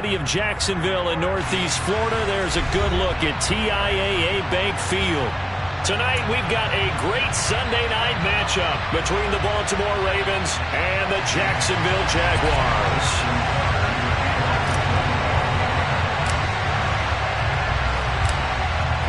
city of Jacksonville in Northeast Florida. There's a good look at TIAA Bank Field. Tonight we've got a great Sunday night matchup between the Baltimore Ravens and the Jacksonville Jaguars.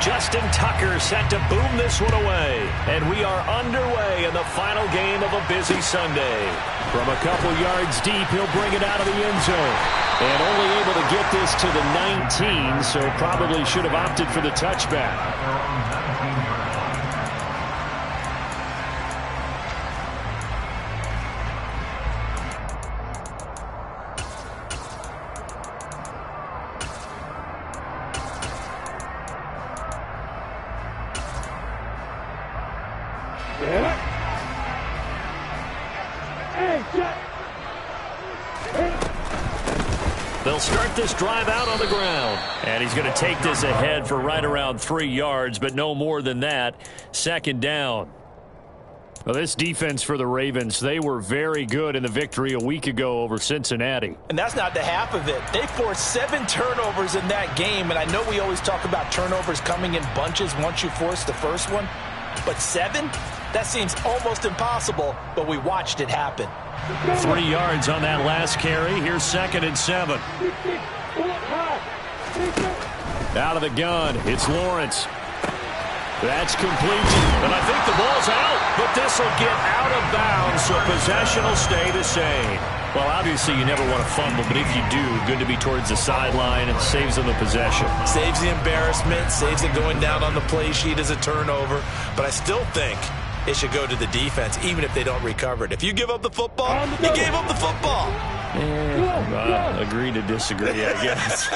Justin Tucker set to boom this one away. And we are underway in the final game of a busy Sunday. From a couple yards deep, he'll bring it out of the end zone. And only able to get this to the 19, so probably should have opted for the touchback. They'll start this drive out on the ground. And he's going to take this ahead for right around 3 yards, but no more than that. Second down. Well, this defense for the Ravens, they were very good in the victory a week ago over Cincinnati. And that's not the half of it. They forced 7 turnovers in that game, and I know we always talk about turnovers coming in bunches once you force the first one. But 7? That seems almost impossible, but we watched it happen. 3 yards on that last carry. Here's 2nd and 7. Out of the gun, it's Lawrence. That's complete. And I think the ball's out, but this will get out of bounds, so possession will stay the same. Well, obviously you never want to fumble, but if you do, good to be towards the sideline and saves them the possession. Saves the embarrassment, saves it going down on the play sheet as a turnover, but I still think it should go to the defense, even if they don't recover it. If you give up the football, you gave up the football. Agree to disagree, I guess.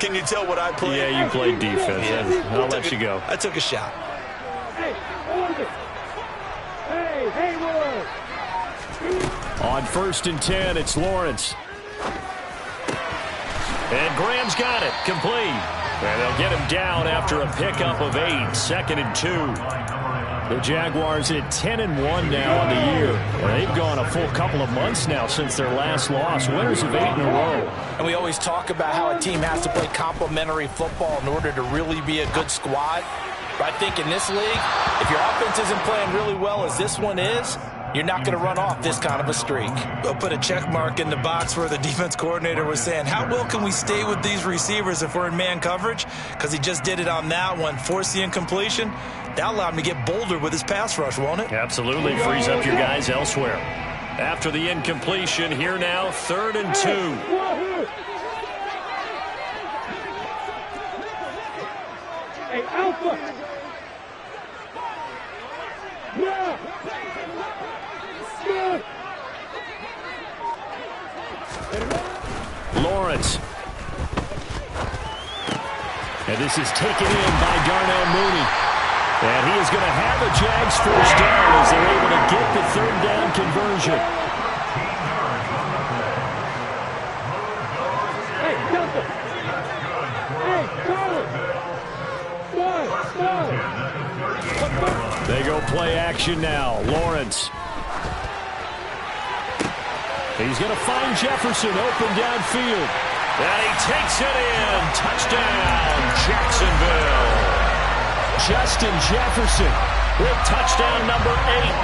Can you tell what I played? Yeah, you played defense. Yeah. I'll let you go. I took a shot. On 1st and 10, it's Lawrence. And Graham's got it. Complete. And they'll get him down after a pickup of 8. 2nd and 2. The Jaguars at 10-1 now on the year. They've gone a full couple of months now since their last loss. Winners of 8 in a row. And we always talk about how a team has to play complementary football in order to really be a good squad. But I think in this league, if your offense isn't playing really well as this one is, you're not going to run off this kind of a streak. We'll put a check mark in the box where the defense coordinator was saying, how well can we stay with these receivers if we're in man coverage? Because he just did it on that one, forced the incompletion. That allowed him to get bolder with his pass rush, won't it? Absolutely. Frees up your guys elsewhere. After the incompletion, here now, 3rd and 2. Hey, Alpha! Yeah! Lawrence. And this is taken in by Darnell Mooney. And he is going to have a Jags first down as they're able to get the 3rd down conversion. Hey, Delta! Hey, Charlie! They go play action now. Lawrence. He's going to find Jefferson open downfield. And he takes it in. Touchdown, Jacksonville. Justin Jefferson with touchdown number 8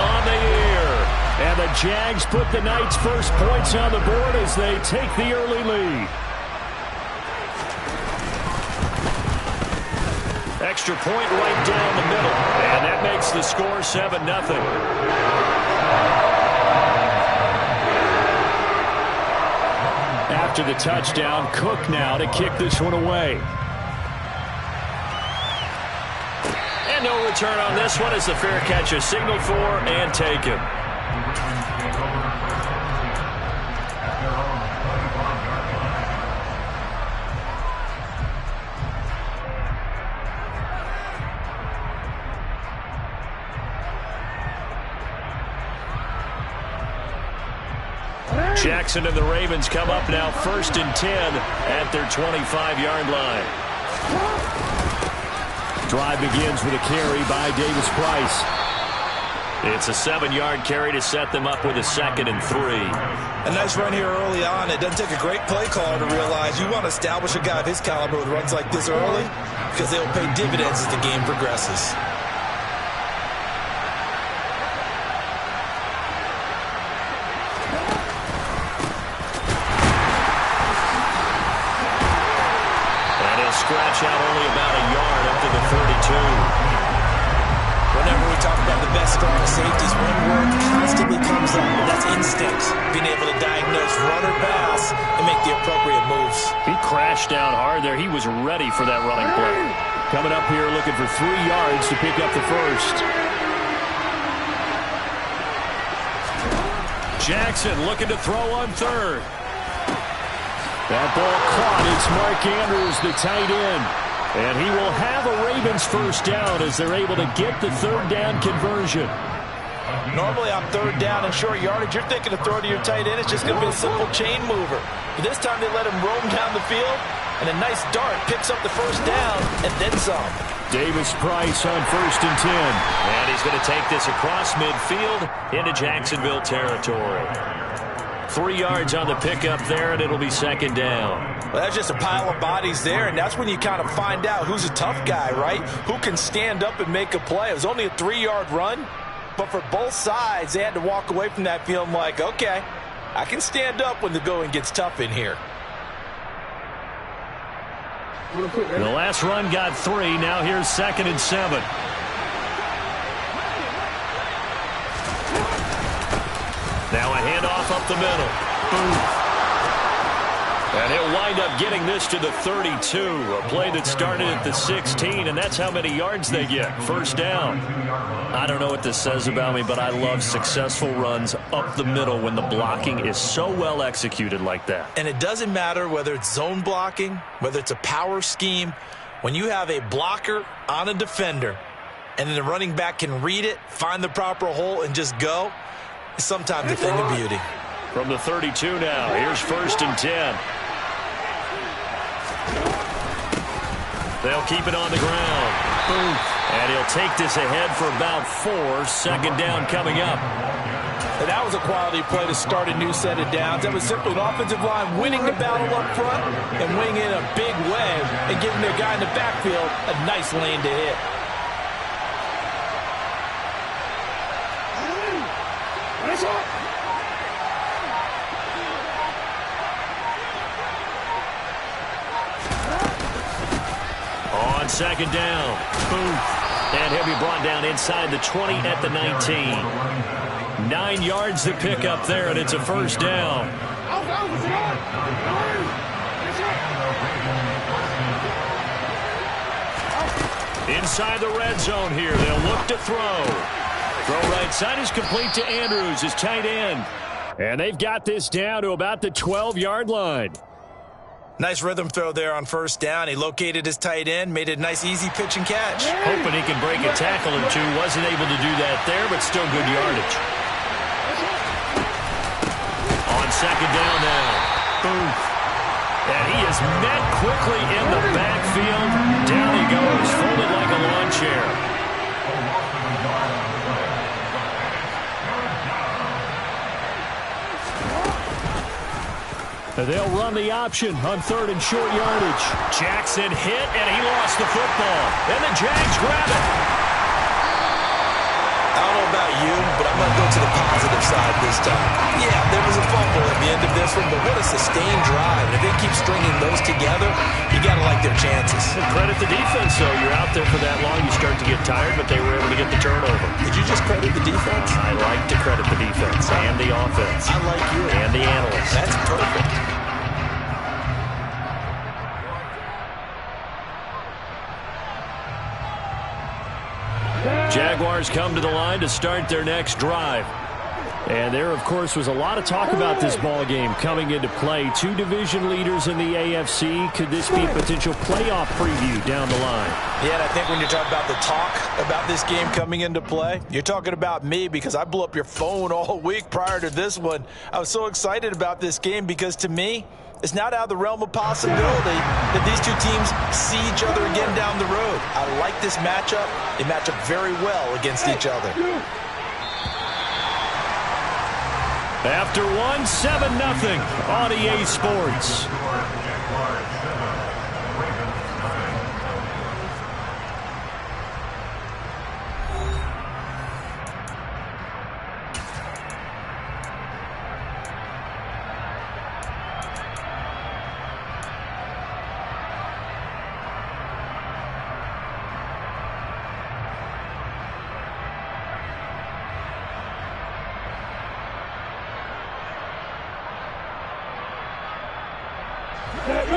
on the year. And the Jags put the night's first points on the board as they take the early lead. Extra point right down the middle. And that makes the score 7-0. After the touchdown, Cook now to kick this one away. And no return on this one as the fair catch is signaled for and taken. Jackson and the Ravens come up now 1st and 10 at their 25-yard line. Drive begins with a carry by Davis Price. It's a 7-yard carry to set them up with a 2nd and 3. A nice run here early on. It doesn't take a great play caller to realize you want to establish a guy of his caliber with runs like this early because they'll pay dividends as the game progresses. And he'll scratch out only about a yard up to the 32. Whenever we talk about the best strong safeties, one word constantly comes up, and that's instincts. Being able to diagnose run or pass and make the appropriate moves. He crashed down hard there. He was ready for that running play. Coming up here looking for 3 yards to pick up the first. Jackson looking to throw on 3rd. That ball caught. It's Mark Andrews, the tight end. And he will have a Ravens first down as they're able to get the 3rd down conversion. Normally on 3rd down and short yardage, you're thinking to throw to your tight end. It's just going to be a simple chain mover. But this time they let him roam down the field, and a nice dart picks up the first down and then some. Davis Price on 1st and 10. And he's going to take this across midfield into Jacksonville territory. 3 yards on the pickup there, and it'll be 2nd down. Well, that's just a pile of bodies there, and that's when you kind of find out who's a tough guy, right? Who can stand up and make a play. It was only a 3-yard run, but for both sides, they had to walk away from that feeling like, okay, I can stand up when the going gets tough in here. The last run got 3. Now here's 2nd and 7. Now a handoff up the middle. Boom. And he'll wind up getting this to the 32. A play that started at the 16, and that's how many yards they get. First down. I don't know what this says about me, but I love successful runs up the middle when the blocking is so well executed like that. And it doesn't matter whether it's zone blocking, whether it's a power scheme. When you have a blocker on a defender, and then the running back can read it, find the proper hole, and just go, it's sometimes a thing of beauty. From the 32 now, here's 1st and 10. They'll keep it on the ground. Boom. And he'll take this ahead for about 4. 2nd down coming up. And that was a quality play to start a new set of downs. That was simply an offensive line winning the battle up front and winning in a big way and giving their guy in the backfield a nice lane to hit. On 2nd down. Boom. And he'll be brought down inside the 20 at the 19. 9 yards to pick up there, and it's a first down. Inside the red zone here. They'll look to throw. Throw right side is complete to Andrews, his tight end. And they've got this down to about the 12-yard line. Nice rhythm throw there on first down. He located his tight end, made it a nice easy pitch and catch. Hoping he can break a tackle or two. Wasn't able to do that there, but still good yardage. On 2nd down now. Boom. And he is met quickly in the backfield. Down he goes, folded like a lawn chair. They'll run the option on 3rd and short yardage. Jackson hit, and he lost the football. And the Jags grab it. I don't know about you, but I'm going to go to the positive side this time. Yeah, there was a fumble at the end of this one, but what a sustained drive. If they keep stringing those together, you got to like their chances. And credit the defense, though. You're out there for that long, you start to get tired, but they were able to get the turnover. Did you just credit the defense? I like to credit the defense and the offense. I like you. And the analysts. That's perfect. Jaguars come to the line to start their next drive. And there, of course, was a lot of talk about this ball game coming into play. 2 division leaders in the AFC. Could this be a potential playoff preview down the line? Yeah, and I think when you're talking about the talk about this game coming into play, you're talking about me because I blew up your phone all week prior to this one. I was so excited about this game because, to me, it's not out of the realm of possibility that these two teams see each other again down the road. I like this matchup. They match up very well against each other. After one, 7-0 on EA Sports.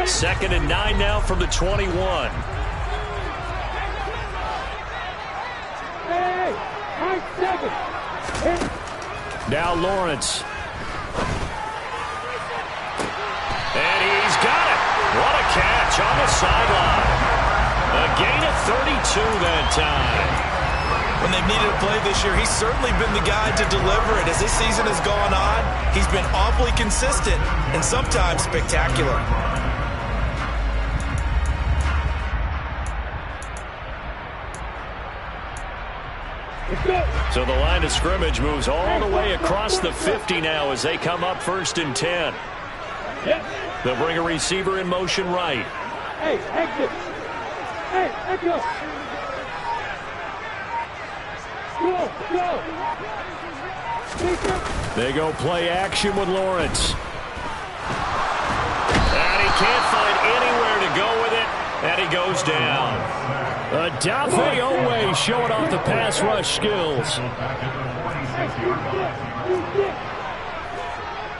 Second and 9 now from the 21. Now Lawrence. And he's got it. What a catch on the sideline. A gain of 32 that time. When they've needed a play this year, he's certainly been the guy to deliver it. As this season has gone on, he's been awfully consistent and sometimes spectacular. So the line of scrimmage moves all the way across the 50 now as they come up 1st and 10. They'll bring a receiver in motion right. Hey, exit. Hey, exit. Go. They go play action with Lawrence. And he can't find anywhere to go with it, and he goes down. Adafe Owe showing off the pass rush skills.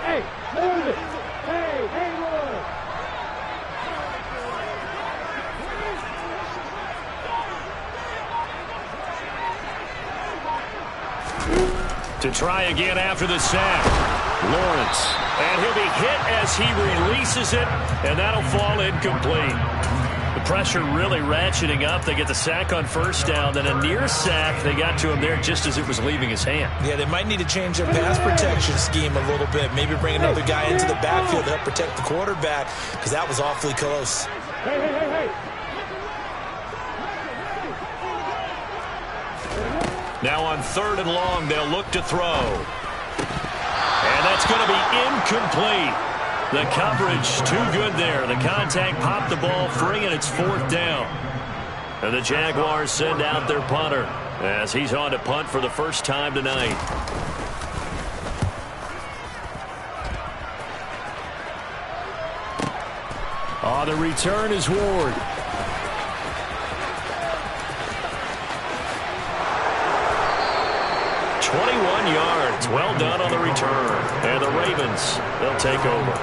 Hey, move it. Hey, Lord. To try again after the sack. Lawrence. And he'll be hit as he releases it, and that'll fall incomplete. The pressure really ratcheting up. They get the sack on 1st down, then a near sack. They got to him there just as it was leaving his hand. Yeah, they might need to change their pass protection scheme a little bit. Maybe bring another guy into the backfield to help protect the quarterback, because that was awfully close. Hey. Now on 3rd and long, they'll look to throw. And that's going to be incomplete. The coverage too good there. The contact popped the ball free, and it's 4th down. And the Jaguars send out their punter as he's on to punt for the first time tonight. The return is Ward. Yards. Well done on the return. And the Ravens, they'll take over.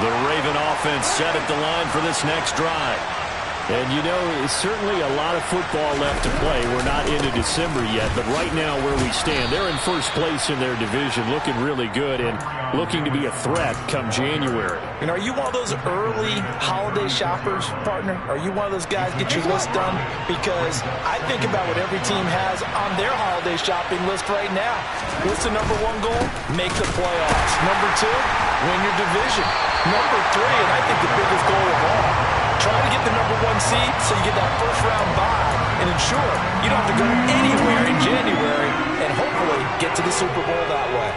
The Raven offense set at the line for this next drive. And, you know, it's certainly a lot of football left to play. We're not into December yet, but right now where we stand, they're in 1st place in their division, looking really good and looking to be a threat come January. And are you one of those early holiday shoppers, partner? Are you one of those guys get your list done? Because I think about what every team has on their holiday shopping list right now. What's the number 1 goal? Make the playoffs. Number 2, win your division. Number 3, and I think the biggest goal of all, try to get the number 1 seed so you get that first-round bye and ensure you don't have to go anywhere in January and hopefully get to the Super Bowl that way.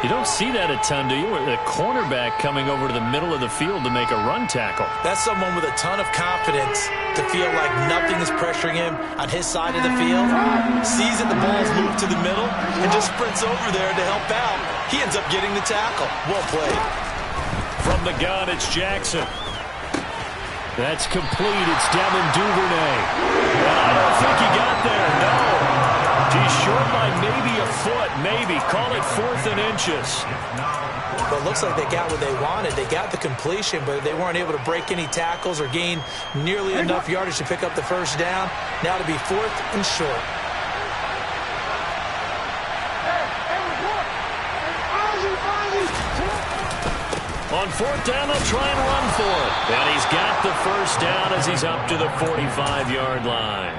You don't see that a ton, do you? The cornerback coming over to the middle of the field to make a run tackle. That's someone with a ton of confidence to feel like nothing is pressuring him on his side of the field, sees that the ball's moved to the middle, and just sprints over there to help out. He ends up getting the tackle. Well played. From the gun, it's Jackson. That's complete. It's Devin Duvernay. And I don't think he got there. No. He's short by maybe a foot. Maybe. Call it 4th and inches. But it looks like they got what they wanted. They got the completion, but they weren't able to break any tackles or gain nearly enough yardage to pick up the first down. Now to be 4th and short. On 4th down, they'll try and run for it. And he's got get the first down as he's up to the 45-yard line.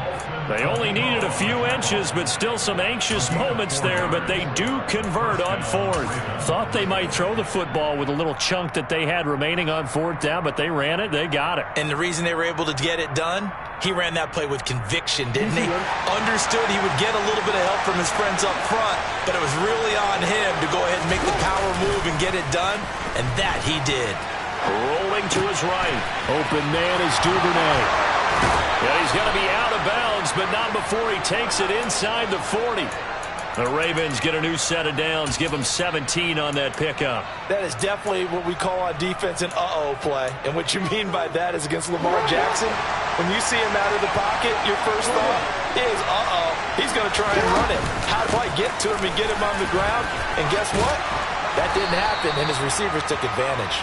They only needed a few inches, but still some anxious moments there, but they do convert on fourth. Thought they might throw the football with a little chunk that they had remaining on fourth down, but they ran it, they got it. And the reason they were able to get it done, he ran that play with conviction, didn't he? Understood he would get a little bit of help from his friends up front, but it was really on him to go ahead and make the power move and get it done, and that he did. Rolling to his right. Open man is Duvernay. Yeah, he's going to be out of bounds, but not before he takes it inside the 40. The Ravens get a new set of downs, give them 17 on that pickup. That is definitely what we call on defense an uh-oh play. And what you mean by that is against Lamar Jackson, when you see him out of the pocket, your first thought is, uh-oh, he's going to try and run it. How do I get to him and get him on the ground? And guess what? That didn't happen, and his receivers took advantage.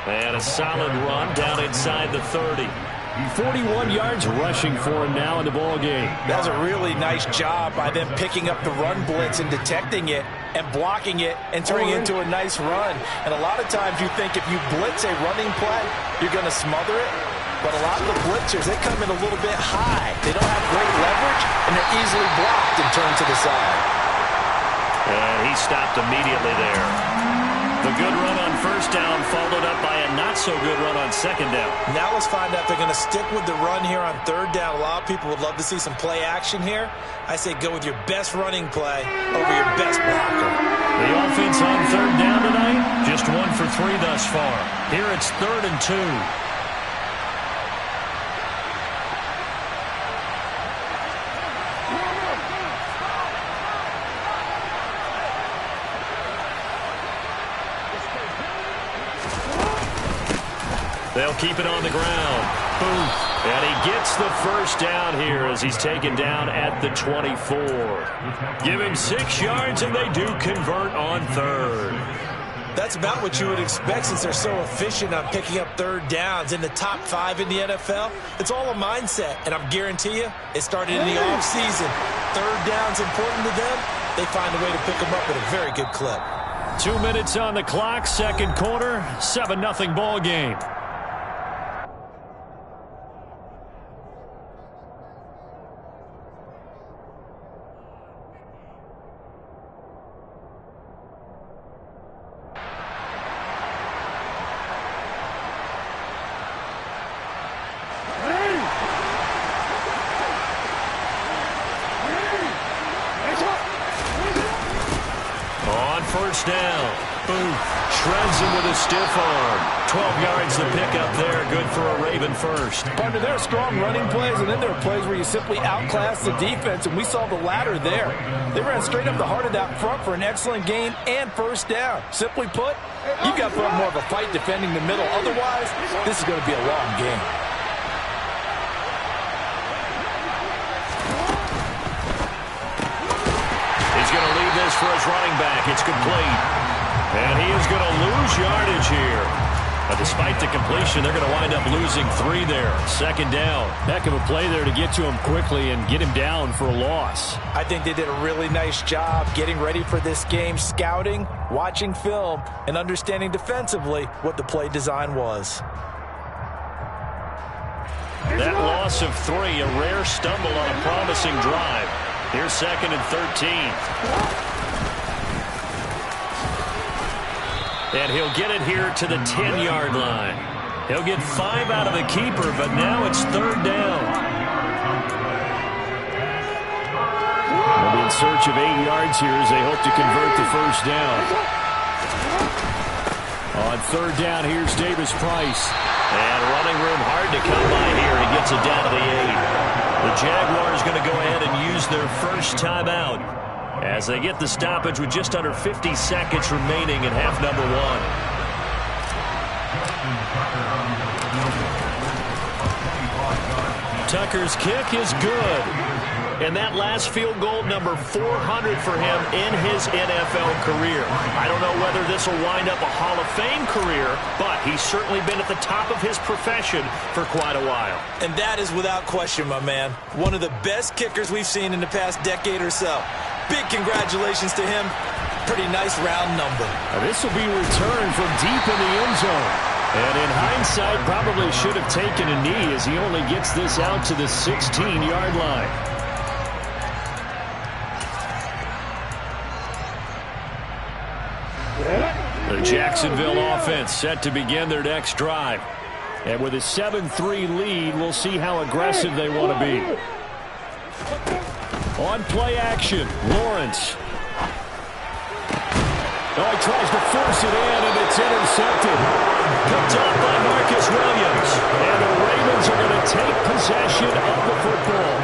And a solid run down inside the 30. 41 yards rushing for him now in the ball game. That was a really nice job by them picking up the run blitz and detecting it and blocking it and turning it into a nice run. And a lot of times you think if you blitz a running play, you're going to smother it. But a lot of the blitzers, they come in a little bit high. They don't have great leverage, and they're easily blocked and turned to the side. And he stopped immediately there. The good run on first down followed up by a not-so-good run on second down. Now let's find out if they're going to stick with the run here on third down. A lot of people would love to see some play action here. I say go with your best running play over your best blocker. The offense on third down tonight, just 1 for 3 thus far. Here it's 3rd and 2. They'll keep it on the ground. Boom. And he gets the first down here as he's taken down at the 24. Give him 6 yards, and they do convert on third. That's about what you would expect since they're so efficient on picking up third downs. In the top 5 in the NFL, it's all a mindset. And I guarantee you, it started in the offseason. Third down's important to them. They find a way to pick them up at a very good clip. 2 minutes on the clock, second quarter, 7-0 ball game. First down. Booth shreds him with a stiff arm. 12 yards to pick up there. Good for a Raven first. Partner, there are strong running plays, and then there are plays where you simply outclass the defense, and we saw the latter there. They ran straight up the heart of that front for an excellent game and first down. Simply put, you've got to put up more of a fight defending the middle. Otherwise, this is going to be a long game. He's going to leave this for his running back. It's complete. And he is going to lose yardage here. But despite the completion, they're going to wind up losing 3 there. Second down. Heck of a play there to get to him quickly and get him down for a loss. I think they did a really nice job getting ready for this game, scouting, watching film, and understanding defensively what the play design was. That loss of 3, a rare stumble on a promising drive. Here's 2nd and 13. And he'll get it here to the 10-yard line. He'll get 5 out of the keeper, but now it's 3rd down. They'll be in search of 8 yards here as they hope to convert the first down. On 3rd down, here's Davis Price. And running room hard to come by here. He gets it down to the 8. The Jaguars going to go ahead and use their first timeout as they get the stoppage with just under 50 seconds remaining in half number 1. Tucker's kick is good. And that last field goal, number 400 for him in his NFL career. I don't know whether this will wind up a Hall of Fame career, but he's certainly been at the top of his profession for quite a while. And that is without question, my man. One of the best kickers we've seen in the past decade or so. Big congratulations to him. Pretty nice round number. This will be returned from deep in the end zone. And in hindsight, probably should have taken a knee as he only gets this out to the 16-yard line. The Jacksonville offense set to begin their next drive. And with a 7-3 lead, we'll see how aggressive they want to be. On play action, Lawrence. Oh, he tries to force it in, and it's intercepted. Picked off by Marcus Williams. And the Ravens are going to take possession of the football.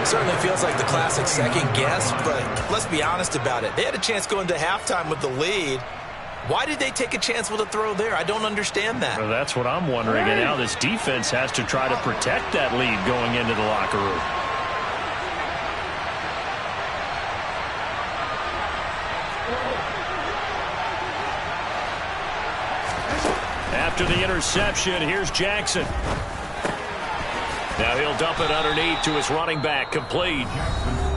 Certainly feels like the classic second guess, but let's be honest about it. They had a chance going into halftime with the lead. Why did they take a chance with a throw there? I don't understand that. Well, that's what I'm wondering. And now this defense has to try to protect that lead going into the locker room. After the interception, here's Jackson. Now he'll dump it underneath to his running back, complete.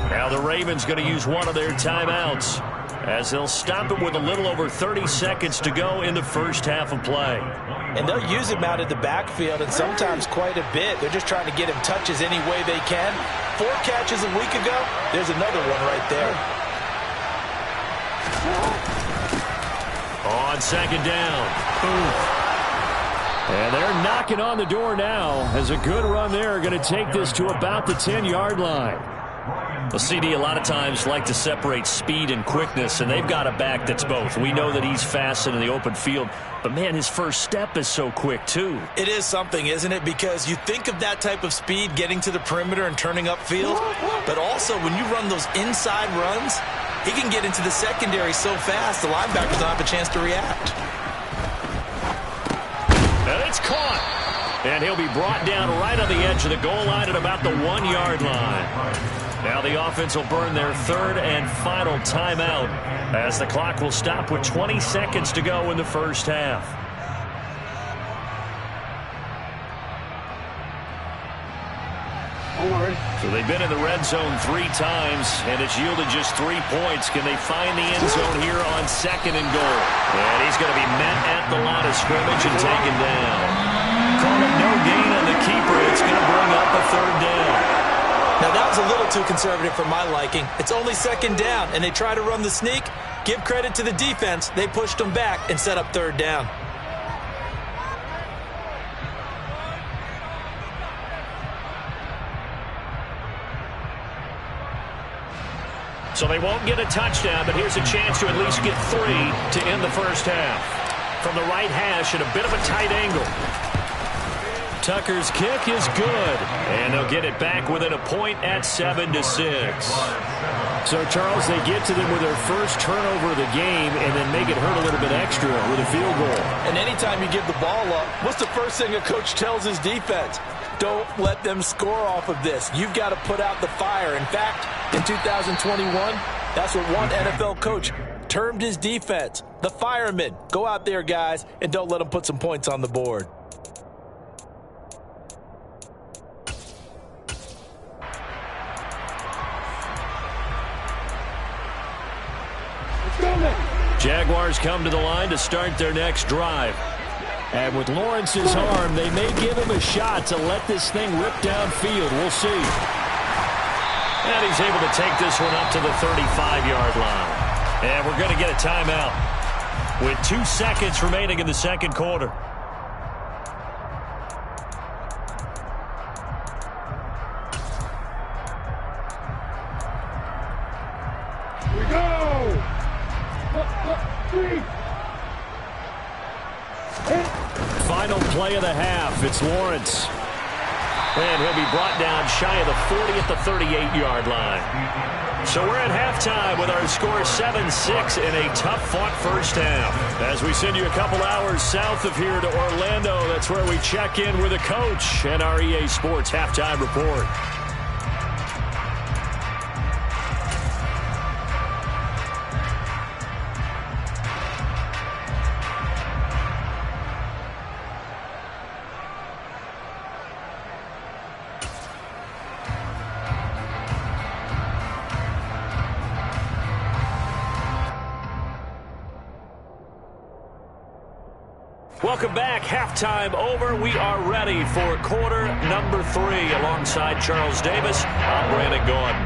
Now the Ravens going to use one of their timeouts as they'll stop it with a little over 30 seconds to go in the first half of play. And they'll use him out of the backfield, and sometimes quite a bit. They're just trying to get him touches any way they can. 4 catches a week ago, there's another one right there. On second down. Ooh. And they're knocking on the door now as a good run there going to take this to about the 10-yard line. Well, CD, a lot of times like to separate speed and quickness, and they've got a back that's both. We know that he's fast in the open field, but, man, his first step is so quick, too. It is something, isn't it? Because you think of that type of speed getting to the perimeter and turning upfield, but also when you run those inside runs, he can get into the secondary so fast the linebackers don't have a chance to react. And it's caught. And he'll be brought down right on the edge of the goal line at about the 1-yard line. Now the offense will burn their third and final timeout as the clock will stop with 20 seconds to go in the first half. So they've been in the red zone 3 times, and it's yielded just 3 points. Can they find the end zone here on second and goal? And he's going to be met at the line of scrimmage and taken down. Call it no gain on the keeper. It's going to bring up a third down. Now, that was a little too conservative for my liking. It's only second down, and they try to run the sneak. Give credit to the defense. They pushed them back and set up third down. So they won't get a touchdown, but here's a chance to at least get 3 to end the first half. From the right hash at a bit of a tight angle. Tucker's kick is good, and they'll get it back within a point at 7-6. So, Charles, they get to them with their first turnover of the game and then make it hurt a little bit extra with a field goal. And anytime you give the ball up, what's the first thing a coach tells his defense? Don't let them score off of this. You've got to put out the fire. In fact, in 2021, that's what one NFL coach termed his defense. The firemen. Go out there, guys, and don't let them put some points on the board. Jaguars come to the line to start their next drive. And with Lawrence's arm, they may give him a shot to let this thing rip downfield. We'll see. And he's able to take this one up to the 35-yard line. And we're going to get a timeout with 2 seconds remaining in the second quarter. We go! 3. Final play of the half. It's Lawrence. And he'll be brought down shy of the 40 at the 38-yard line. So we're at halftime with our score 7-6 in a tough-fought first half. As we send you a couple hours south of here to Orlando, that's where we check in with the coach and our EA Sports halftime report. Welcome back. Halftime over. We are ready for quarter number 3. Alongside Charles Davis, I'm Brandon Gordon.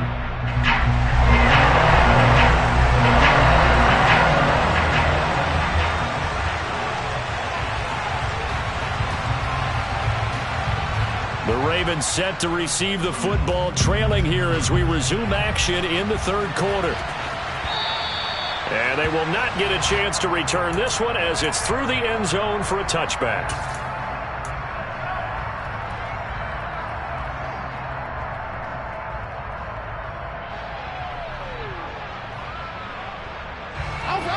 The Ravens set to receive the football, trailing here as we resume action in the third quarter. And they will not get a chance to return this one as it's through the end zone for a touchback.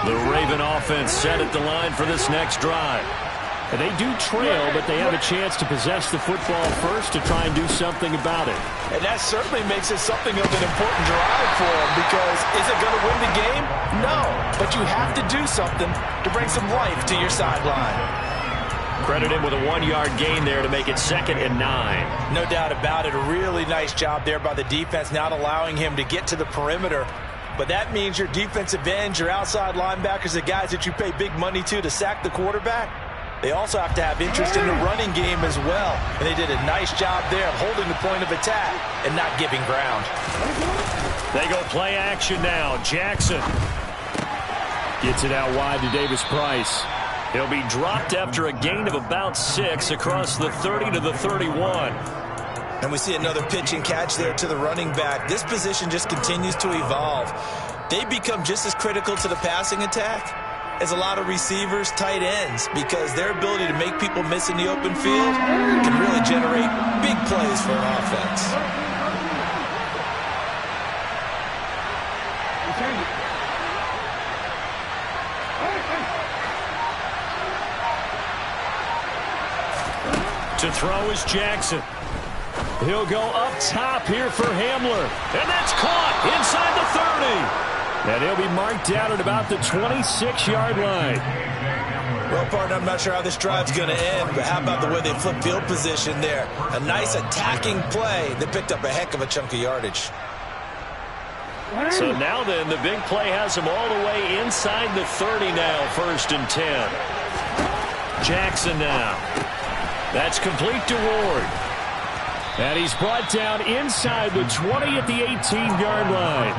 The Raven offense set at the line for this next drive. And they do trail, but they have a chance to possess the football first to try and do something about it. And that certainly makes it something of an important drive for them, because is it going to win the game? No, but you have to do something to bring some life to your sideline. Credit him with a 1-yard gain there to make it 2nd and 9. No doubt about it. A really nice job there by the defense, not allowing him to get to the perimeter. But that means your defensive ends, your outside linebackers, the guys that you pay big money to sack the quarterback, they also have to have interest in the running game as well. And they did a nice job there of holding the point of attack and not giving ground. They go play action now. Jackson gets it out wide to Davis Price. He'll be dropped after a gain of about 6 across the 30 to the 31. And we see another pitch and catch there to the running back. This position just continues to evolve. They become just as critical to the passing attack as a lot of receivers, tight ends, because their ability to make people miss in the open field can really generate big plays for an offense. To throw is Jackson. He'll go up top here for Hamler. And that's caught inside the 30. And he'll be marked down at about the 26-yard line. Well, partner, I'm not sure how this drive's going to end, but how about the way they flip field position there? A nice attacking play that picked up a heck of a chunk of yardage. So now then, the big play has him all the way inside the 30 now, 1st and 10. Jackson now. That's complete to Ward. And he's brought down inside the 20 at the 18-yard line.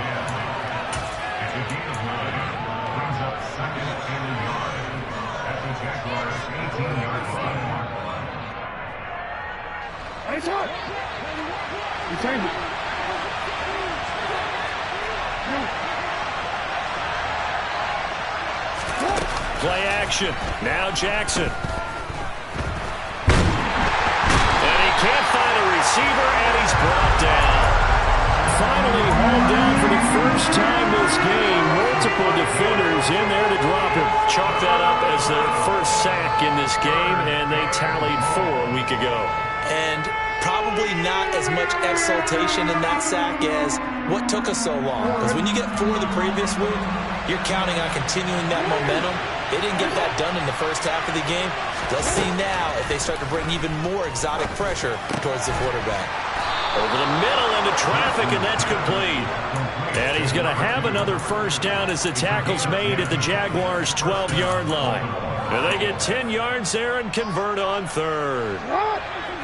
Play action. Now Jackson. And he can't find a receiver, and he's brought down. Finally hauled down for the first time this game. Multiple defenders in there to drop him. Chalk that up as the first sack in this game, and they tallied 4 a week ago. And probably not as much exultation in that sack as what took us so long. Because when you get 4 the previous week, you're counting on continuing that momentum. They didn't get that done in the first half of the game. Let's see now if they start to bring even more exotic pressure towards the quarterback. Over the middle into traffic, and that's complete. And he's going to have another first down as the tackle's made at the Jaguars' 12-yard line. And they get 10 yards there and convert on 3rd.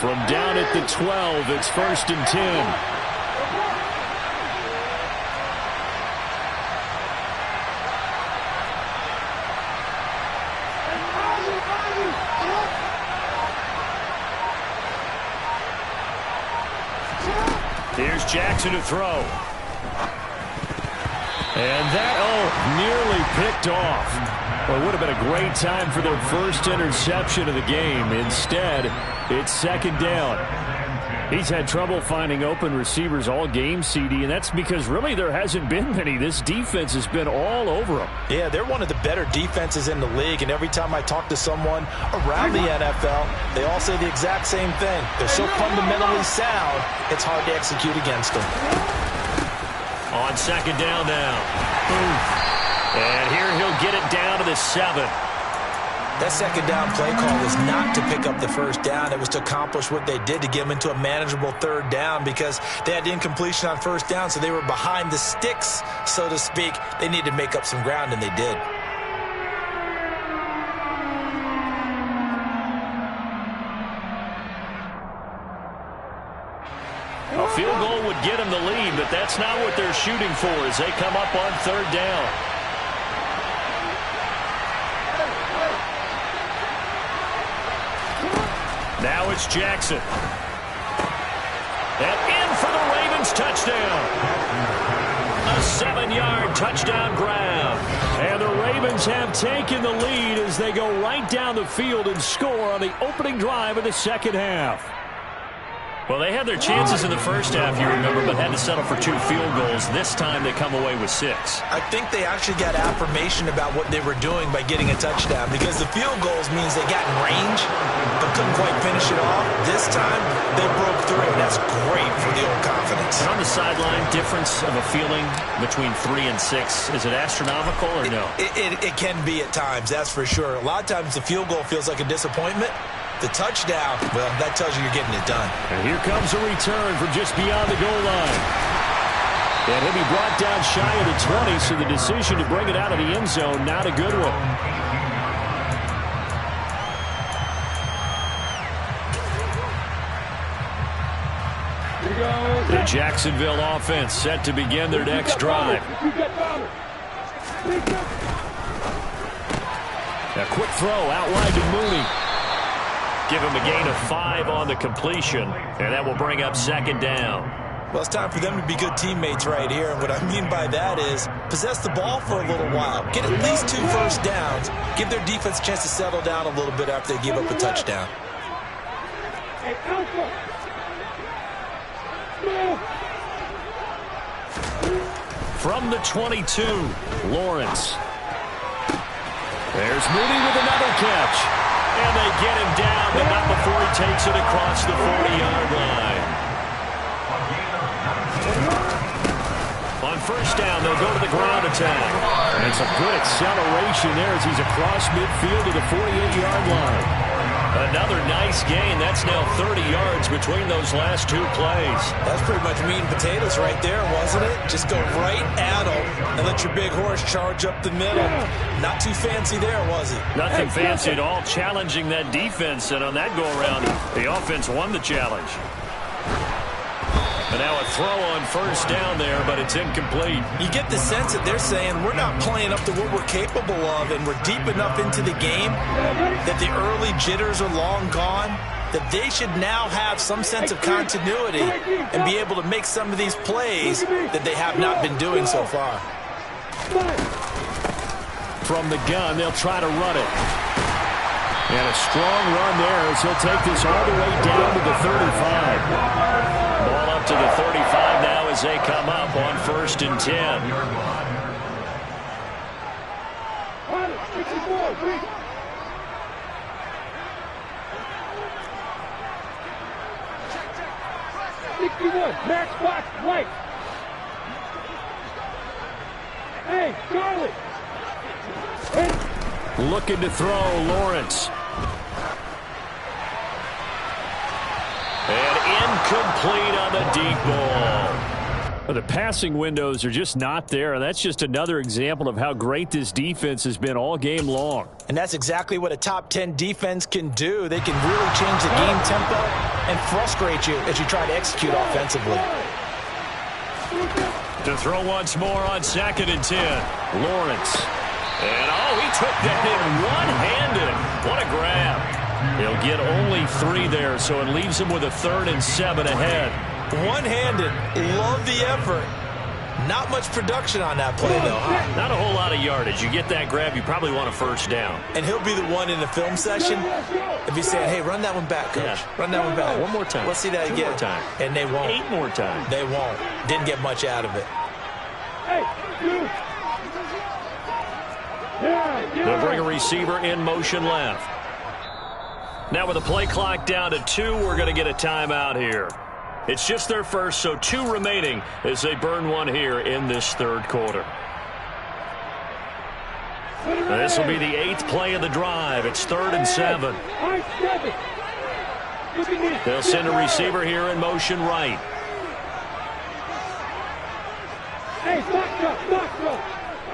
From down at the 12, it's 1st and 10. Here's Jackson to throw. And that, nearly picked off. Well, it would have been a great time for their first interception of the game. Instead, it's 2nd down. He's had trouble finding open receivers all game, CD, and that's because really there hasn't been many. This defense has been all over them. Yeah, they're one of the better defenses in the league, and every time I talk to someone around the NFL, they all say the exact same thing. They're so fundamentally sound, it's hard to execute against them. On 2nd down now. And here he'll get it down to the 7. That 2nd down play call was not to pick up the first down. It was to accomplish what they did to get them into a manageable 3rd down, because they had incompletion on 1st down, so they were behind the sticks, so to speak. They needed to make up some ground, and they did. A field goal would get them the lead, but that's not what they're shooting for as they come up on third down. Now it's Jackson. And in for the Ravens touchdown. A 7-yard touchdown grab. And the Ravens have taken the lead as they go right down the field and score on the opening drive of the second half. Well, they had their chances in the first half, you remember, but had to settle for 2 field goals. This time they come away with 6. I think they actually got affirmation about what they were doing by getting a touchdown, because the field goals means they got in range but couldn't quite finish it off. This time they broke through, and that's great for the old confidence. And on the sideline, difference of a feeling between 3 and 6, is it astronomical or no? It can be at times, that's for sure. A lot of times the field goal feels like a disappointment. The touchdown, well, that tells you you're getting it done. And here comes a return from just beyond the goal line. And he'll be brought down shy of the 20, so the decision to bring it out of the end zone, not a good one. The Jacksonville offense set to begin their next drive. A quick throw out wide to Mooney. Give him a gain of 5 on the completion, and that will bring up second down. Well, it's time for them to be good teammates right here, and what I mean by that is possess the ball for a little while. Get at least 2 first downs. Give their defense a chance to settle down a little bit after they give up a touchdown. From the 22, Lawrence. There's Mooney with another catch. And they get him down, but not before he takes it across the 40-yard line. On first down, they'll go to the ground attack. And some good acceleration there as he's across midfield to the 48-yard line. Another nice gain. That's now 30 yards between those last 2 plays. That's pretty much meat and potatoes right there, wasn't it? Just go right at him and let your big horse charge up the middle. Not too fancy there, was it? Nothing fancy at all, challenging that defense. And on that go-around, the offense won the challenge. And now a throw on first down there, but it's incomplete. You get the sense that they're saying we're not playing up to what we're capable of, and we're deep enough into the game that the early jitters are long gone, that they should now have some sense of continuity and be able to make some of these plays that they have not been doing so far. From the gun, they'll try to run it. And a strong run there as he'll take this all the way down to the 35. Ball up to the 35 now as they come up on 1st and 10. Max box, right. Hey, Charlie. Hey. Looking to throw, Lawrence. And incomplete on the deep ball. The passing windows are just not there, and that's just another example of how great this defense has been all game long. And that's exactly what a top 10 defense can do. They can really change the game tempo and frustrate you as you try to execute offensively. To throw once more on 2nd and 10. Lawrence. And, oh, he took that in one-handed. What a grab. He'll get only 3 there, so it leaves him with a 3rd and 7 ahead. One-handed. Love the effort. Not much production on that play, though, huh? Not a whole lot of yardage. You get that grab, you probably want a first down. And he'll be the one in the film session if he's saying, hey, run that one back, coach. Yeah. Run that one back. One more time. Let's see that 2 again. more time. And they won't. 8 more times. They won't. Didn't get much out of it. They'll bring a receiver in motion left. Now with the play clock down to 2, we're going to get a timeout here. It's just their first, so 2 remaining as they burn one here in this 3rd quarter. This will be the 8th play of the drive. It's 3rd and 7. They'll send a receiver here in motion right.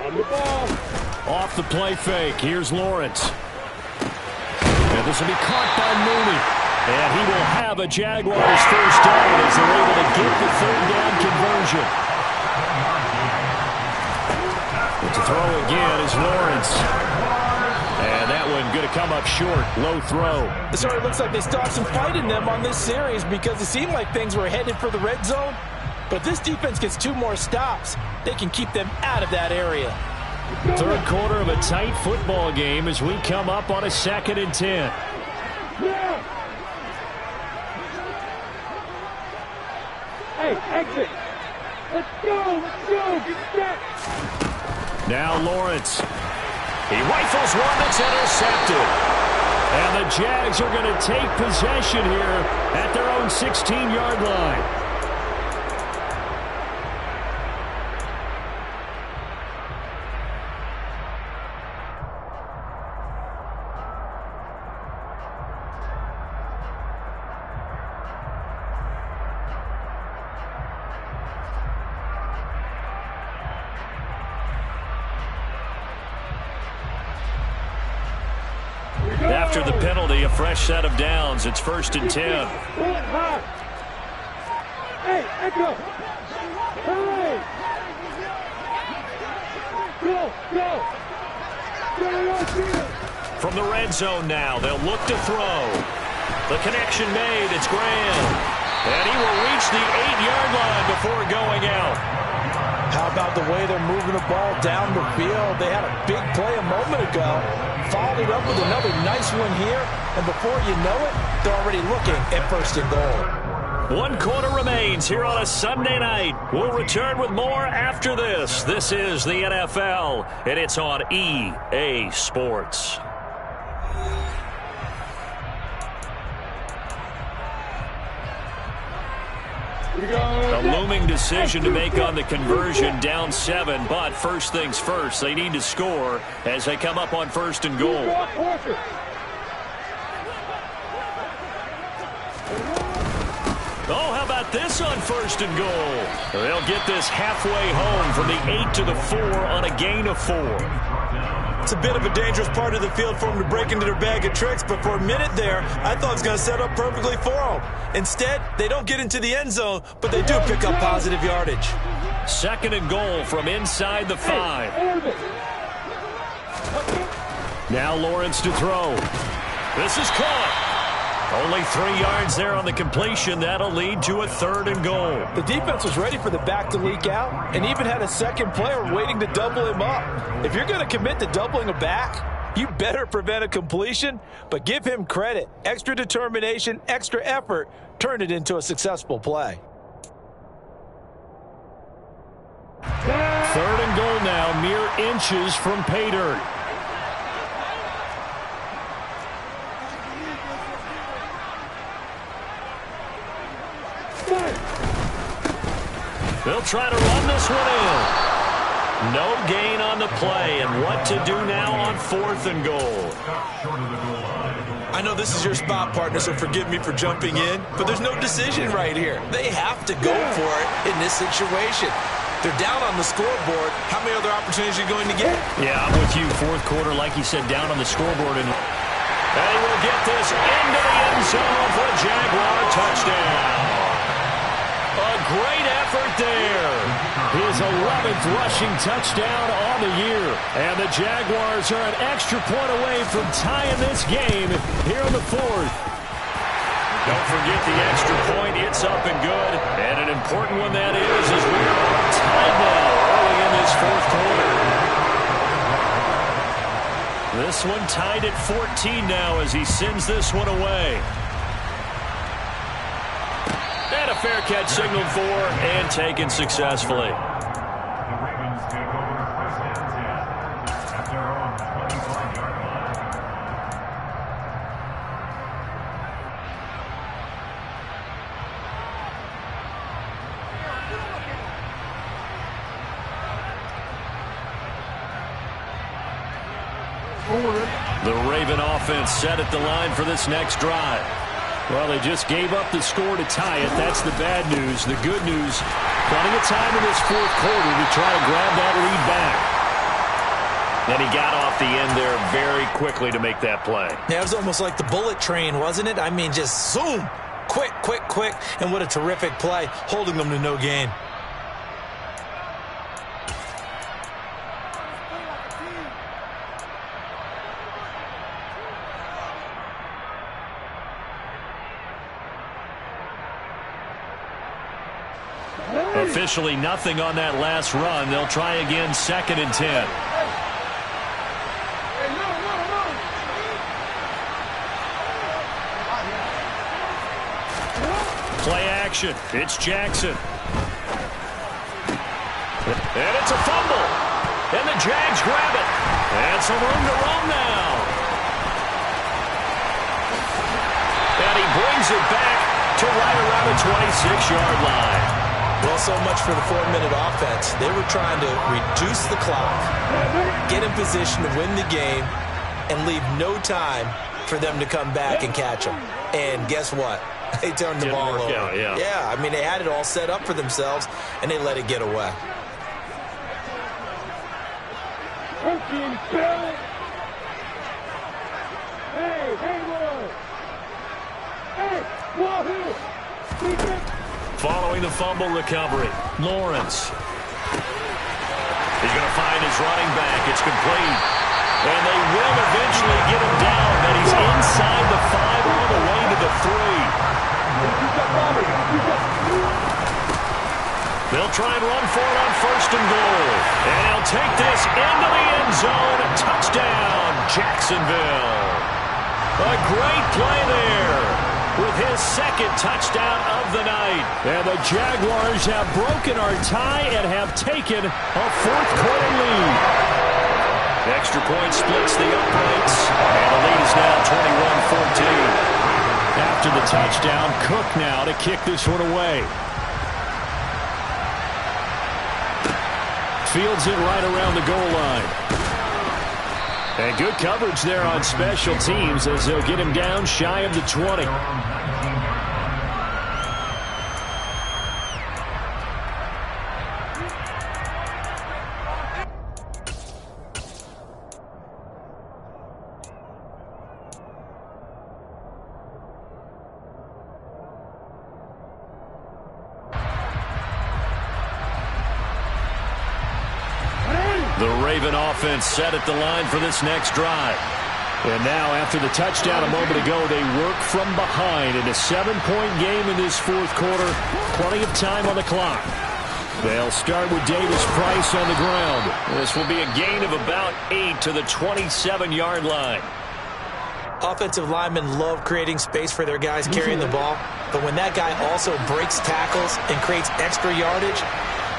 On the ball. Off the play fake. Here's Lawrence. And this will be caught by Mooney. And he will have a Jaguars first down as they're able to get the third down conversion. To throw again is Lawrence. And that one going to come up short. Low throw. So it looks like they still have some fight in them on this series because it seemed like things were headed for the red zone. But this defense gets 2 more stops. They can keep them out of that area. Third quarter of a tight football game as we come up on a 2nd and 10. Hey, exit. Let's go. Get set. Now Lawrence. He rifles one that's intercepted. And the Jags are going to take possession here at their own 16-yard line. After the penalty, a fresh set of downs. It's 1st and 10. Hey, Echo. Hey. Go. From the red zone now, they'll look to throw. The connection made. It's Graham. And he will reach the 8-yard line before going out. How about the way they're moving the ball down the field? They had a big play a moment ago. Followed it up with another nice one here. And before you know it, they're already looking at 1st and goal. 1 quarter remains here on a Sunday night. We'll return with more after this. This is the NFL, and it's on EA Sports. A looming decision to make on the conversion, down 7, but first things first, they need to score as they come up on 1st and goal. Oh, how about this on 1st and goal? They'll get this halfway home from the 8 to the 4 on a gain of 4. It's a bit of a dangerous part of the field for them to break into their bag of tricks, but for a minute there, I thought it was going to set up perfectly for them. Instead, they don't get into the end zone, but they do pick up positive yardage. 2nd and goal from inside the 5. Now Lawrence to throw. This is caught. Only 3 yards there on the completion. That'll lead to a 3rd and goal. The defense was ready for the back to leak out and even had a second player waiting to double him up. If you're going to commit to doubling a back, you better prevent a completion, but give him credit. Extra determination, extra effort, turn it into a successful play. 3rd and goal now, mere inches from pay dirt. They'll try to run this one in. No gain on the play, and what to do now on 4th and goal. I know this is your spot, partner, so forgive me for jumping in, but there's no decision right here. They have to go for it in this situation. They're down on the scoreboard. How many other opportunities are you going to get? Yeah, I'm with you. 4th quarter, like you said, down on the scoreboard. And he will get this into the end zone for a Jaguar touchdown. A great effort there. His 11th rushing touchdown on the year. And the Jaguars are an extra point away from tying this game here in the 4th. Don't forget the extra point. It's up and good. And an important one that is as we are tied now early in this 4th quarter. This one tied at 14 now as he sends this one away. And a fair catch signaled for and taken successfully. The Raven offense set at the line for this next drive. Well, they just gave up the score to tie it. That's the bad news. The good news, plenty of time in this 4th quarter to try to grab that lead back. And he got off the end there very quickly to make that play. Yeah, it was almost like the bullet train, wasn't it? I mean, just zoom. Quick, quick, quick. And what a terrific play, holding them to no gain. Officially nothing on that last run. They'll try again, 2nd and 10. Play action. It's Jackson. And it's a fumble. And the Jags grab it. And some room to roam now. And he brings it back to right around the 26-yard line. Well, so much for the 4-minute offense. They were trying to reduce the clock, get in position to win the game, and leave no time for them to come back and catch them. And guess what? They turned the ball over. Yeah, I mean, they had it all set up for themselves, and they let it get away. Hey, Haywood! Hey, Wahoo! Following the fumble recovery, Lawrence. He's going to find his running back. It's complete. And they will eventually get him down, but he's inside the 5 all the way to the 3. They'll try and run for it on 1st and goal. And he'll take this into the end zone. Touchdown, Jacksonville. A great play there with his 2nd touchdown of the night. And the Jaguars have broken our tie and have taken a 4th quarter lead. Extra point splits the uprights, and the lead is now 21-14. After the touchdown, Cook now to kick this one away. Fields it right around the goal line. And good coverage there on special teams as they'll get him down shy of the 20. The Raven offense set at the line for this next drive. And now, after the touchdown a moment ago, they work from behind in a 7-point game in this 4th quarter. Plenty of time on the clock. They'll start with Davis Price on the ground. This will be a gain of about 8 to the 27-yard line. Offensive linemen love creating space for their guys carrying the ball. But when that guy also breaks tackles and creates extra yardage,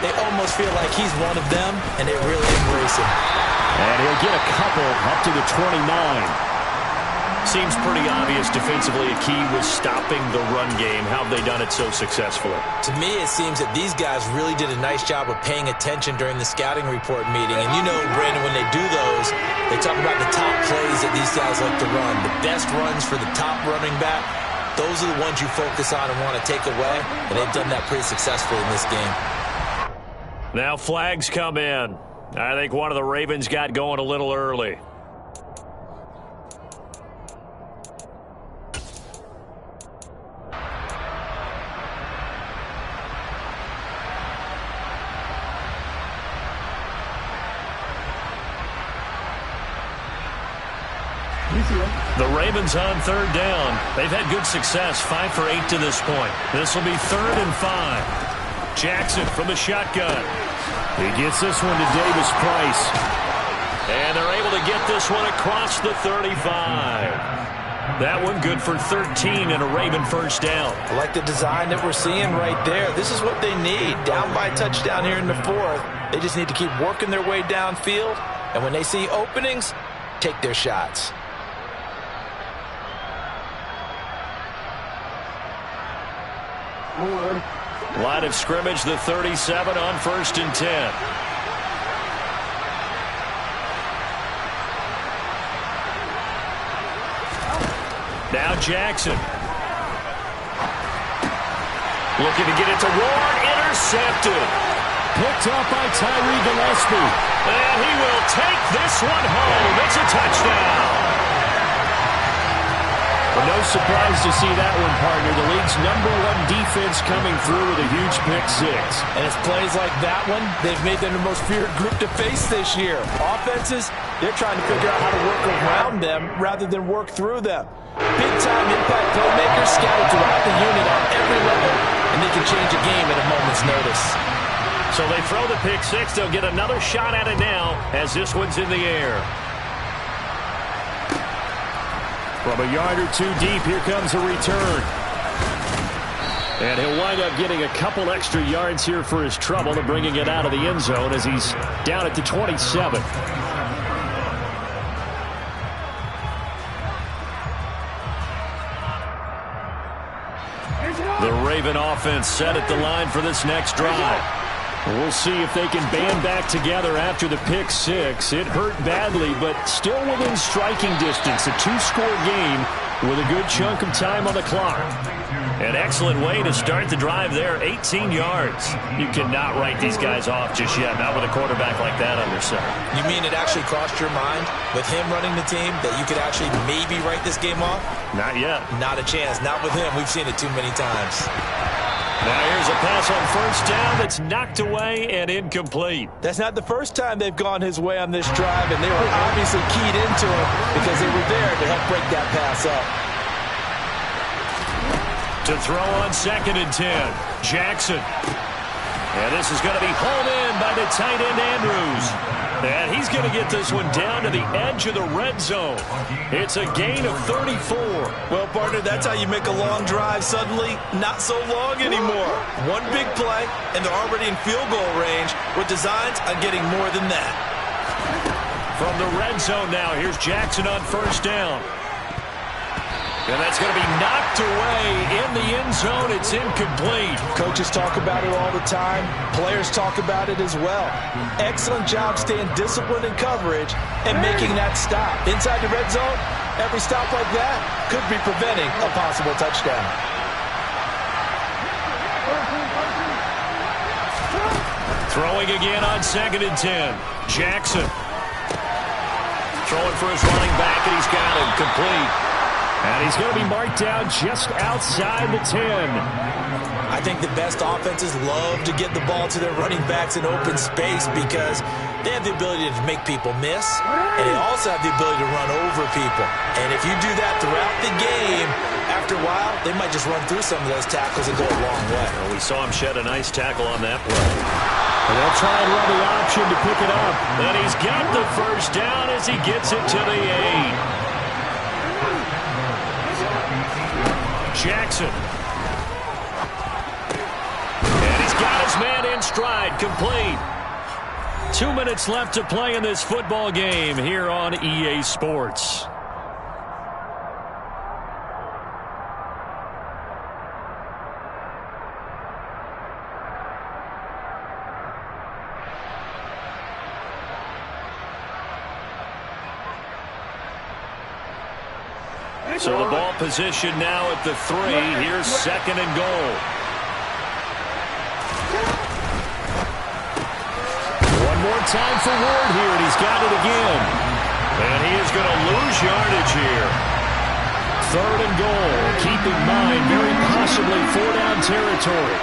they almost feel like he's one of them, and they really embrace him. And he'll get a couple up to the 29. Seems pretty obvious defensively a key was stopping the run game. How have they done it so successfully? To me, it seems that these guys really did a nice job of paying attention during the scouting report meeting. And you know, Brandon, when they do those, they talk about the top plays that these guys like to run. The best runs for the top running back, those are the ones you focus on and want to take away. And they've done that pretty successfully in this game. Now flags come in. I think one of the Ravens got going a little early. The Ravens on 3rd down. They've had good success, 5 for 8 to this point. This will be 3rd and 5. Jackson from the shotgun. He gets this one to Davis Price. And they're able to get this one across the 35. That one good for 13 and a Raven 1st down. I like the design that we're seeing right there. This is what they need. Down by a touchdown here in the 4th. They just need to keep working their way downfield. And when they see openings, take their shots. Line of scrimmage, the 37 on 1st and 10. Now Jackson. Looking to get it to Ward. Intercepted. Picked up by Tyree Gillespie. And he will take this one home. It's a touchdown. Well, no surprise to see that one, partner. The league's #1 defense coming through with a huge pick-6. And it's plays like that one, they've made them the most feared group to face this year. Offenses, they're trying to figure out how to work around them rather than work through them. Big-time impact playmakers scattered throughout the unit on every level, and they can change a game at a moment's notice. So they throw the pick-6. They'll get another shot at it now as this one's in the air. From a yard or two deep, here comes a return. And he'll wind up getting a couple extra yards here for his trouble and bringing it out of the end zone as he's down at the 27. The Raven offense set at the line for this next drive. We'll see if they can band back together after the pick-6. It hurt badly, but still within striking distance. A 2-score game with a good chunk of time on the clock. An excellent way to start the drive there, 18 yards. You cannot write these guys off just yet, not with a quarterback like that under center. You mean it actually crossed your mind with him running the team that you could actually maybe write this game off? Not yet. Not a chance. Not with him. We've seen it too many times. Now here's a pass on first down that's knocked away and incomplete. That's not the first time they've gone his way on this drive, and they were obviously keyed into him because they were there to help break that pass up. To throw on 2nd and 10, Jackson. And this is going to be hauled in by the tight end Andrews. And he's going to get this one down to the edge of the red zone. It's a gain of 34. Well, partner, that's how you make a long drive suddenly not so long anymore. One big play, and they're already in field goal range with designs on getting more than that. From the red zone now, here's Jackson on first down. And that's going to be knocked away in the end zone. It's incomplete. Coaches talk about it all the time. Players talk about it as well. Excellent job staying disciplined in coverage and making that stop. Inside the red zone, every stop like that could be preventing a possible touchdown. Throwing again on 2nd and 10. Jackson. Throwing for his running back, and he's got him complete. And he's going to be marked down just outside the 10. I think the best offenses love to get the ball to their running backs in open space because they have the ability to make people miss, and they also have the ability to run over people. And if you do that throughout the game, after a while, they might just run through some of those tackles and go a long way. Well, we saw him shed a nice tackle on that play. And they'll try and run the option to pick it up. And he's got the first down as he gets it to the 8. Jackson. And he's got his man in stride, complete. 2 minutes left to play in this football game here on EA Sports. So the ball position now at the 3. Here's 2nd and goal. One more time for Ward here, and he's got it again. And he is going to lose yardage here. 3rd and goal. Keep in mind, very possibly 4-down territory.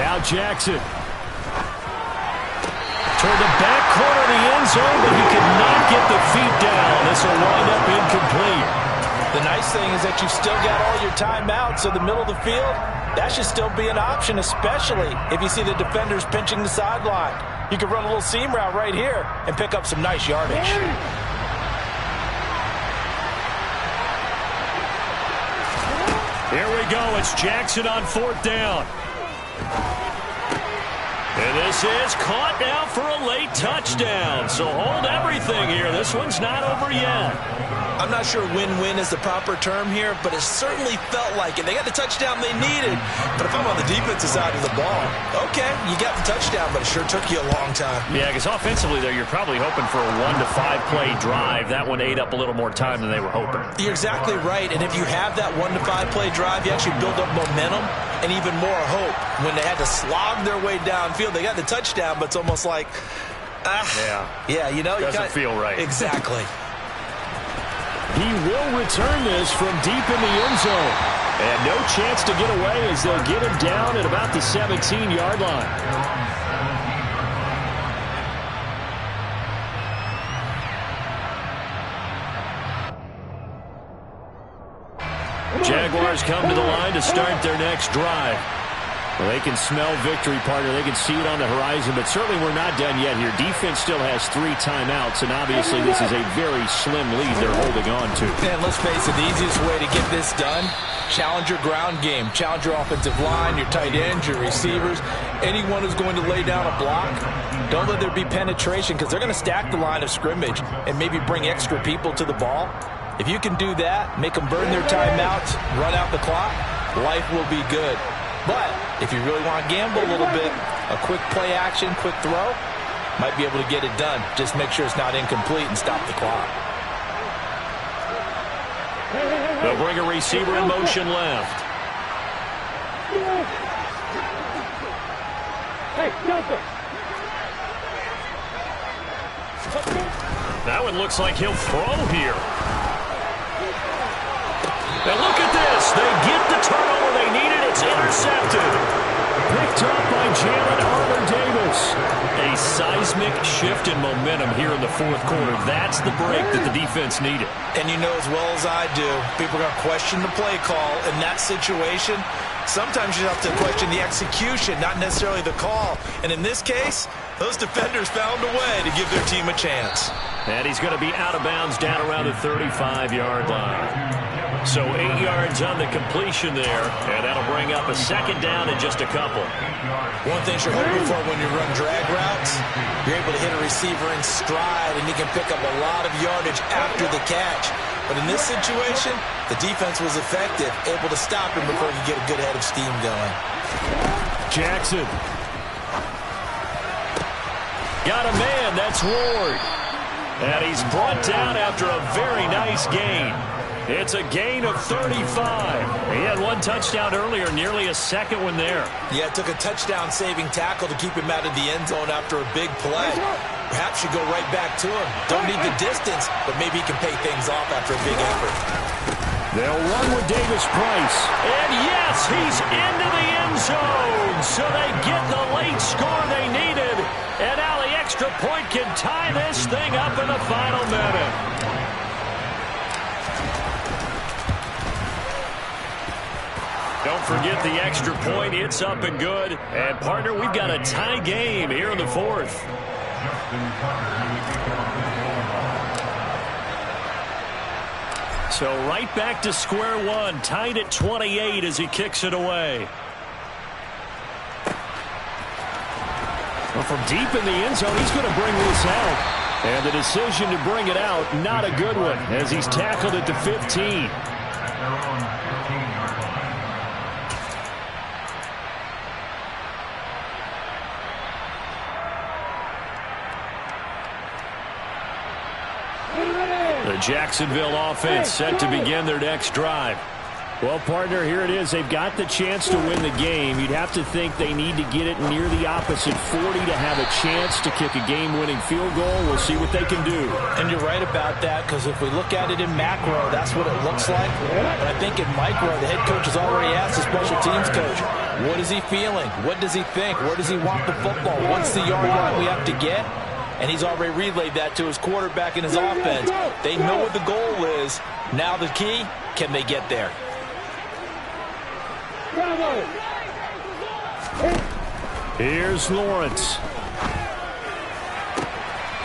Now Jackson. Toward the back corner of the end zone, but he could not get the feet down. This will wind up incomplete. The nice thing is that you've still got all your timeouts, so the middle of the field, that should still be an option, especially if you see the defenders pinching the sideline. You can run a little seam route right here and pick up some nice yardage. Here we go. It's Jackson on 4th down. And this is caught now for a late touchdown. So hold everything here. This one's not over yet. I'm not sure win-win is the proper term here, but it certainly felt like it. They got the touchdown they needed, but if I'm on the defensive side of the ball, okay, you got the touchdown, but it sure took you a long time. Yeah, because offensively there, you're probably hoping for a 1 to 5 play drive. That one ate up a little more time than they were hoping. You're exactly right, and if you have that 1 to 5 play drive, you actually build up momentum and even more hope. When they had to slog their way downfield, they got the touchdown, but it's almost like, yeah, you know, doesn't feel right. Exactly. He will return this from deep in the end zone. And no chance to get away as they'll get him down at about the 17-yard line. Jaguars come to the line to start their next drive. Well, they can smell victory, partner. They can see it on the horizon, but certainly we're not done yet here. Defense still has 3 timeouts, and obviously this is a very slim lead they're holding on to. And let's face it, the easiest way to get this done, challenge your ground game. Challenge your offensive line, your tight ends, your receivers, anyone who's going to lay down a block. Don't let there be penetration because they're going to stack the line of scrimmage and maybe bring extra people to the ball. If you can do that, make them burn their timeouts, run out the clock, life will be good. But if you really want to gamble a little bit, a quick play action, quick throw, might be able to get it done. Just make sure it's not incomplete and stop the clock. They'll bring a receiver in motion left. Hey, Delta. That one looks like he'll throw here. Now look at this. They get the turnover they needed. It's intercepted. Picked up by Jalen Armour-Davis. A seismic shift in momentum here in the fourth quarter. That's the break that the defense needed. And you know as well as I do, people are going to question the play call in that situation. Sometimes you have to question the execution, not necessarily the call. And in this case, those defenders found a way to give their team a chance. And he's going to be out of bounds down around the 35-yard line. So 8 yards on the completion there, and that'll bring up a second down in just a couple. One thing you're hoping for when you run drag routes, you're able to hit a receiver in stride, and you can pick up a lot of yardage after the catch. But in this situation, the defense was effective, able to stop him before he could get a good head of steam going. Jackson. Got a man, that's Ward. And he's brought down after a very nice gain. It's a gain of 35. He had one touchdown earlier, nearly a second one there. Yeah, it took a touchdown-saving tackle to keep him out of the end zone after a big play. Perhaps you go right back to him. Don't need the distance, but maybe he can pay things off after a big effort. They'll run with Davis-Price. And yes, he's into the end zone. So they get the late score they needed. And now the extra point can tie this thing up in the final minute. Don't forget the extra point. It's up and good. And, partner, we've got a tie game here in the fourth. So right back to square one. Tied at 28 as he kicks it away. Well, from deep in the end zone, he's going to bring this out. And the decision to bring it out, not a good one, as he's tackled at the 15. The Jacksonville offense set to begin their next drive. Well, partner, here it is. They've got the chance to win the game. You'd have to think they need to get it near the opposite 40 to have a chance to kick a game-winning field goal. We'll see what they can do. And you're right about that, because if we look at it in macro, that's what it looks like. But I think in micro, the head coach has already asked the special teams coach, what is he feeling? What does he think? Where does he want the football? What's the yard line we have to get? And he's already relayed that to his quarterback and his offense. They know what the goal is. Now the key, can they get there? Here's Lawrence.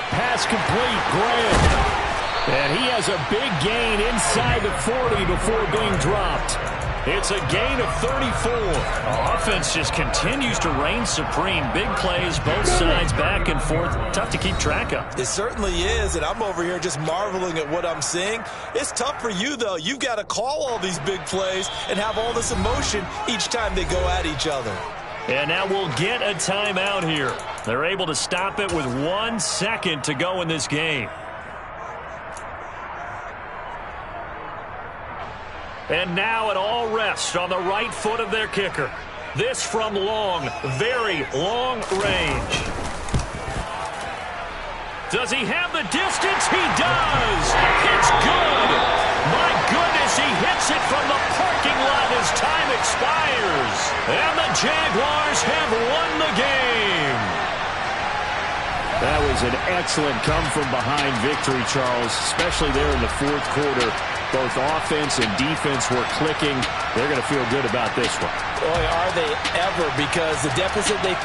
Pass complete, Graham. And he has a big gain inside the 40 before being dropped. It's a gain of 34. Offense just continues to reign supreme. Big plays, both sides, back and forth. Tough to keep track of. It certainly is, and I'm over here just marveling at what I'm seeing. It's tough for you, though. You've got to call all these big plays and have all this emotion each time they go at each other. And now we'll get a timeout here. They're able to stop it with 1 second to go in this game. And now it all rests on the right foot of their kicker. This from long, very long range. Does he have the distance? He does! It's good! My goodness, he hits it from the parking lot as time expires. And the Jaguars have won the game. That was an excellent come-from-behind victory, Charles, especially there in the fourth quarter. Both offense and defense were clicking. They're going to feel good about this one. Boy, are they ever, because the deficit they